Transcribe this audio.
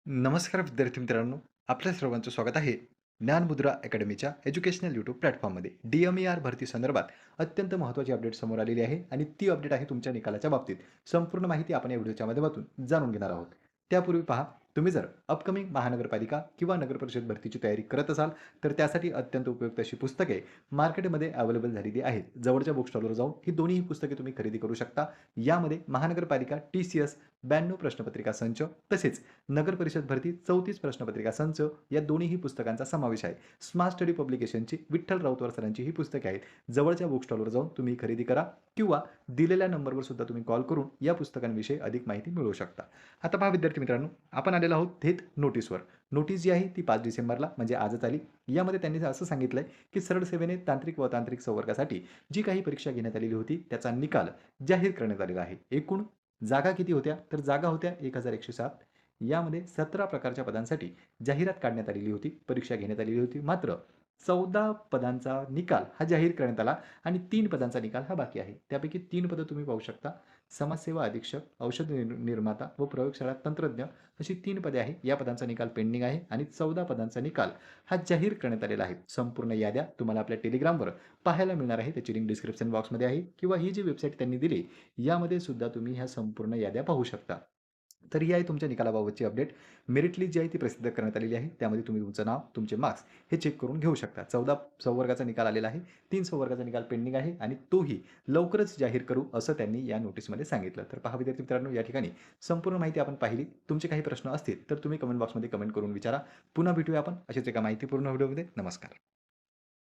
नमस्कार विद्यार्थी मित्रांनो, आपल्या सर्वांचं स्वागत आहे ज्ञानमुद्रा अकॅडमीच्या एज्युकेशनल यूट्यूब प्लॅटफॉर्ममध्ये. DMER भरती संदर्भात अत्यंत महत्त्वाची अपडेट समोर आलेली आहे आणि ती अपडेट आहे तुमच्या निकालाच्या बाबतीत. संपूर्ण माहिती आपण या व्हिडिओच्या माध्यमातून जाणून घेणार आहोत. त्यापूर्वी पहा, तुम्ही जर अपकमिंग महानगरपालिका किंवा नगरपरिषद भरतीची तयारी करत असाल, तर त्यासाठी अत्यंत उपयुक्त अशी पुस्तके मार्केटमध्ये अवेलेबल झालेली आहेत. जवळच्या बुक स्टॉलवर जाऊन ही दोन्ही पुस्तके तुम्ही खरेदी करू शकता. यामध्ये महानगरपालिका TCS 92 प्रश्नपत्रिका संच तसेच नगर परिषद भरती 34 प्रश्नपत्रिका संच या दोन्हीही पुस्तकांचा समावेश आहे. स्मार्ट स्टडी पब्लिकेशनची विठ्ठल राऊतवार सरांची ही पुस्तके आहेत. जवळच्या बुक स्टॉलवर जाऊन तुम्ही खरेदी करा किंवा दिलेल्या नंबरवर सुद्धा तुम्ही कॉल करून या पुस्तकांविषयी अधिक माहिती मिळवू शकता. आता पहा विद्यार्थी मित्रांनो, आपण आलेलो आहोत थेट नोटीसवर. नोटीस जी आहे ती 5 डिसेंबरला म्हणजे आजच आली. यामध्ये त्यांनी असं सांगितलंय की सरळ सेवेने तांत्रिक व तांत्रिक संवर्गासाठी जी काही परीक्षा घेण्यात आलेली होती त्याचा निकाल जाहीर करण्यात आलेला आहे. एकूण जागा किती होत्या? तर जागा होत्या 1107. यामध्ये 17 प्रकारच्या पदांसाठी जाहिरात काढण्यात आलेली होती, परीक्षा घेण्यात आलेली होती. मात्र 14 पदांचा निकाल हा जाहीर करण्यात आला आणि 3 पदांचा निकाल हा बाकी आहे. त्यापैकी 3 पदं तुम्ही पाहू शकता. समाजसेवा अधीक्षक, औषध निर्माता व प्रयोगशाळा तंत्रज्ञ अशी 3 पदे आहेत. या पदांचा निकाल पेंडिंग आहे आणि 14 पदांचा निकाल हा जाहीर करण्यात आलेला आहे. संपूर्ण याद्या तुम्हाला आपल्या टेलिग्रामवर पाहायला मिळणार आहे. त्याची लिंक डिस्क्रिप्शन बॉक्समध्ये आहे किंवा ही जी वेबसाईट त्यांनी दिली यामध्ये सुद्धा तुम्ही ह्या संपूर्ण याद्या पाहू शकता. तर ही आहे तुमच्या निकालाबाबतची अपडेट. मेरिट लिस्ट जी आहे ती प्रसिद्ध करण्यात आलेली आहे. त्यामध्ये तुम्ही तुमचं नाव, तुमचे मार्क्स हे चेक करून घेऊ शकता. 14 संवर्गाचा निकाल आलेला आहे. 3 संवर्गाचा निकाल पेंडिंग आहे आणि तोही लवकरच जाहीर करू असं त्यांनी या नोटीसमध्ये सांगितलं. तर पहा विद्यार्थी मित्रांनो, या ठिकाणी संपूर्ण माहिती आपण पाहिली. तुमचे काही प्रश्न असतील तर तुम्ही कमेंट बॉक्समध्ये कमेंट करून विचारा. पुन्हा भेटूया आपण अशाच एका माहितीपूर्ण व्हिडिओमध्ये. नमस्कार.